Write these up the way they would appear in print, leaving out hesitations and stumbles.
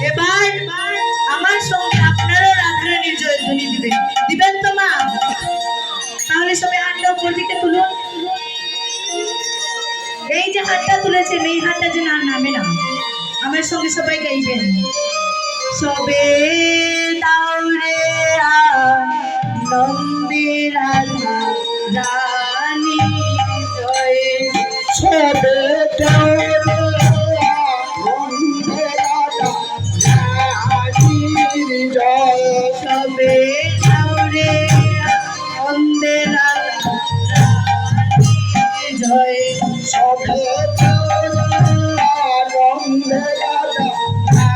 এবার আমার সঙ্গে আপনারও রাধারানীর জয়ধ্বনি দিবেন, দিবেন তো মা? তাহলে সবাই হাতটা উপর দিকে তুলুন। এই যে হাতটা তুলেছেন এই হাতটা যেন আর নামে না। আমার সঙ্গে সবাই গাইবেন, সবে দাউরে নন্দে রাধা রানী জয়, সবে দাউরে নন্দে রাধা রানীর জয়, সবে দাউরে নন্দে রাধা রানীর জয়, সবে দাউরে নন্দে রাধা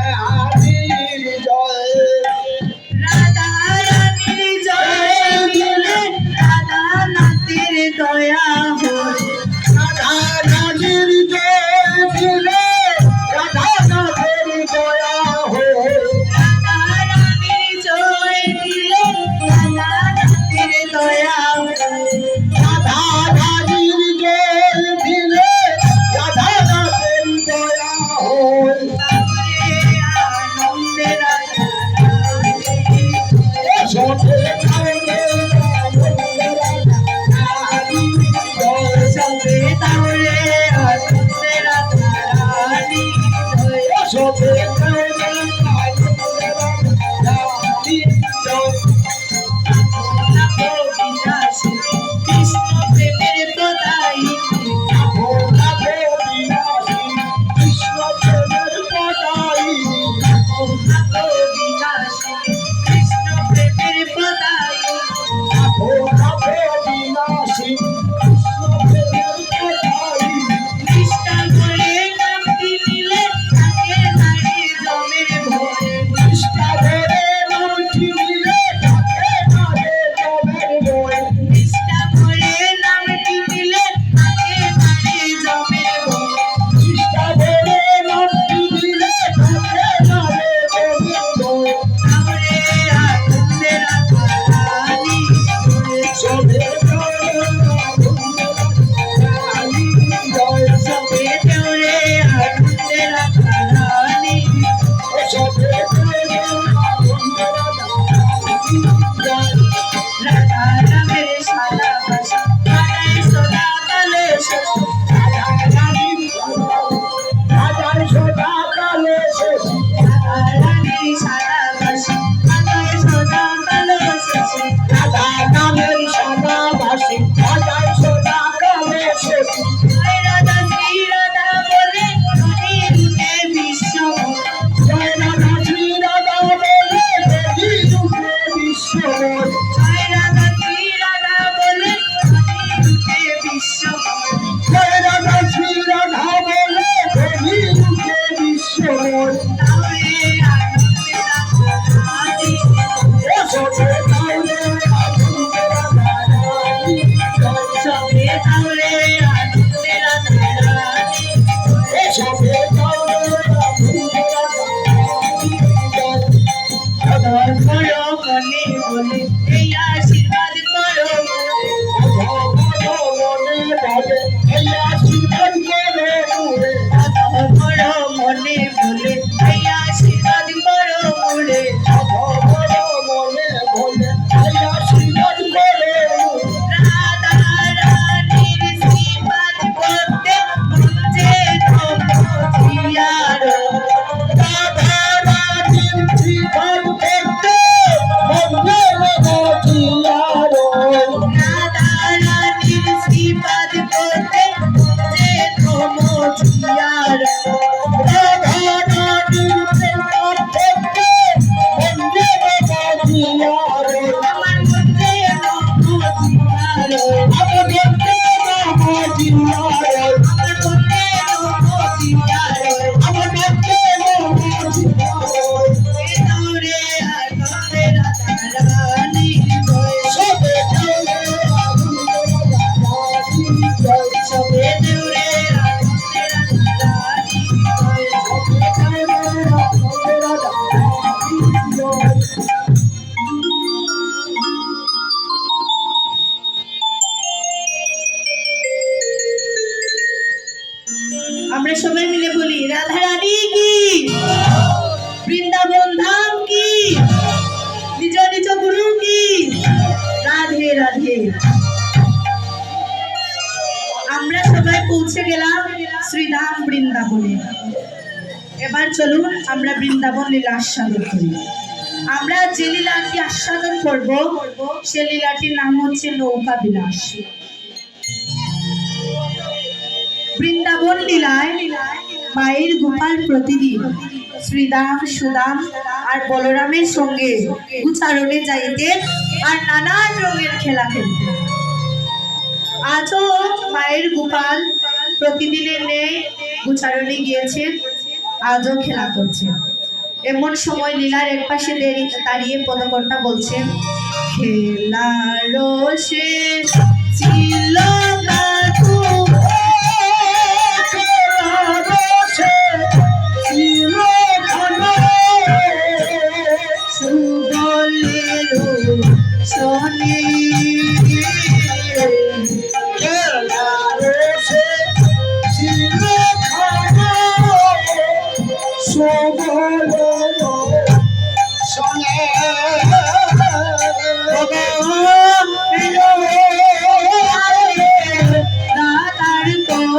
রানীর জয়, রাধা রানীর জয় দিলে রাধা নাথের দয়া হয়, রাধা রানীর জয় দিলে রাধা নাথের দয়া হয়, রাধা রানীর জয় দিলে রাধা নাথের দয়া হয়, রাধা রানীর জয় দিলে রাধা নাথের দয়া হয়, আনন্দে রাধা সবে দাউরে নন্দে রাধা রানীর জয়, সবে দাউরে আনন্দে রাধা রানী জয়, সবে দাউরে নন্দে রাধা রানীর জয়, বিলাসী কৃষ্ণ প্রেমের প্রদায়ী, কৃষ্ণ প্রেমের পদায়িনী, বিলাসী কৃষ্ণ প্রেমের প্রদায়ী, বিনাশী কৃষ্ণ প্রেমের পদায়িনী, নিষ্ঠা করে নামটি নিলে থাকে নারী জমের ভয়, নিষ্ঠা ধরে নামটি নিলে থাকে নারে জমের ভয়, নিষ্ঠা করে নামটি নিলে থাকে নারী জমের ভয়, নিষ্ঠা ধরে নামটি নিলে থাকে নারে জমের ভয়, তাহলে আনন্দে রাধা রানী জয়, সবে দাউরে নন্দে রাধা রানীর জয়, সবে দেউরে আনন্দে রাধা রানী, সবে দাউরে নন্দে রাধা রানীর জয়, রাধা রামের সাদা ভাষা রাধায় সদা কালে শেষ, রাধা রানীর রাধার সদা কালে শেষ, রাধা রানীর সাদা ভাষা রাধায় সদা কালে শেষ, রাধা নামের সদা ভাসি রাধার সদা কালে শেষ, জয় রাধা শ্রী রাধা বলে ধনী রূপে বিশ্ব, জয় রাধা শ্রী রাধা বলে দেবী রূপে বিশ্বময়, জয় রাধা শ্রী রাধা বলে ধনী রূপে বিশ্ব, জয় রাধা শ্রী রাধা বলে দেবী রূপে বিশ্বময়, তাহলে আনন্দে রাধা রানী, সবে দাউরে নন্দে রাধা রানীর জয়, সবে তাহলে আনন্দে রাধা রানী, সবে দাউরে নন্দে রাধা রানীর জয়, আদর করো মনে বলে এই আশীর্বাদ করো, মনে ভাবে এই আশীর্বাদ করে মুরে, আদর করো মনে বলে এই আশীর্বাদ করো মোরে, মনে বলে এই আশীর্বাদ করে মুরে, রাধা রানীর আশীর্বাদ করতে যে তোমার রাধা রানীর জীবন করতে মনে মজিয়ারো, রাধা রানীর আশীর্বাদ করতে যে তোমার রাধা রানীর জীবন করতে মনে মজিয়ারো, আমার মধ্যে মজিয়ারো, আমার মধ্যে মজিয়ারো, আমার মধ্যে মজিয়ারো, আমার মধ্যে মজিয়ারো, দৌড়ে আনন্দে রাধা রানী জয়, সবে দাউরে নন্দে রাধা রানীর জয়, সবে দৌড়ে আনন্দে রাধা রানী বলি রাধা রানী কি, বৃন্দাবন ধাম কি, নিজ নিজ গুরু কি, রাধে রাধে। আমরা সবাই পৌঁছে গেলাম শ্রীধাম বৃন্দাবনে। এবার চলুন আমরা বৃন্দাবন লীলা আস্বাদন করি। আমরা যে লীলাটি আস্বাদন করব সে লীলাটির নাম হচ্ছে নৌকা বিলাস। বৃন্দাবন লীলায় মায়ের গোপাল প্রতিদিন শ্রীদাম সুদাম আর বলরামের সঙ্গে উচ্চারণে যাইতেন আর নানান রঙের খেলা খেলতেন। আজও মায়ের গোপাল প্রতিদিনের নেই উচ্চারণে গিয়েছেন, আজও খেলা করছেন। এমন সময় লীলার এক পাশে দাঁড়িয়ে পদকর্তা বলছেন, খেলার শেষ ছিল কাকু, খেলার শেষ ছিল ঘন, সুবলের শনি, খেলার শেষ ছিল ঘন, সুবলের শনি। দাদার কথা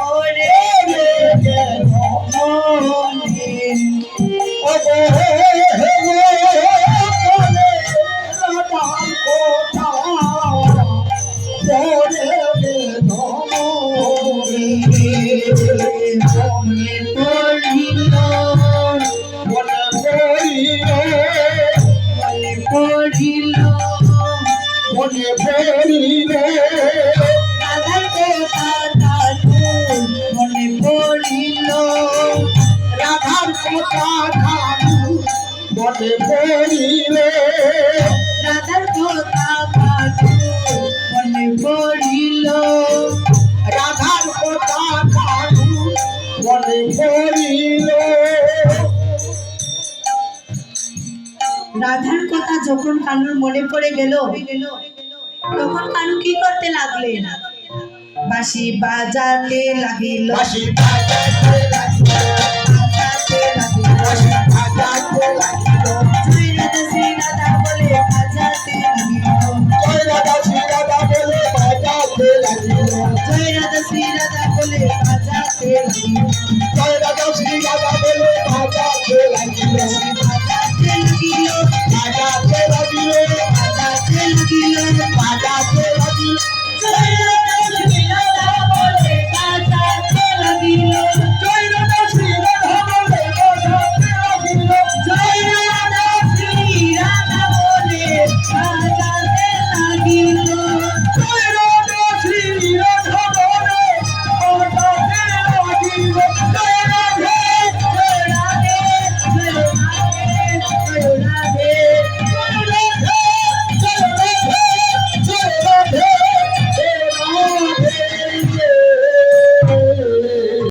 করে গেল মনে, মনে পড়িল রাধার কথা ঠাকুর মনে পড়িল, রাধার কথা ঠাকুর মনে পড়িল, রাধার কথা ঠাকুর মনে পড়িল, রাধার কথা ঠাকুর মনে পড়িল। রাধার কথা যখন কানুর মনে পড়ে গেল তখন কানু কি করতে লাগলেন, বাঁশি বাজাতে লাগিল, বাঁশি বাজাতে লাগিল, বাজাতে লাগিল, বাঁশি বাজাতে লাগিল, জয় রাধা শ্রী রাধা বলে বাজাতে লাগিল, জয় রাধা শ্রী রাধা বলে বাজাতে লাগিল, জয় রাধা শ্রী রাধা বলে বাজাতে লাগিল, জয় রাধা শ্রী রাধা বলে বাজাতে লাগিল, বাঁশি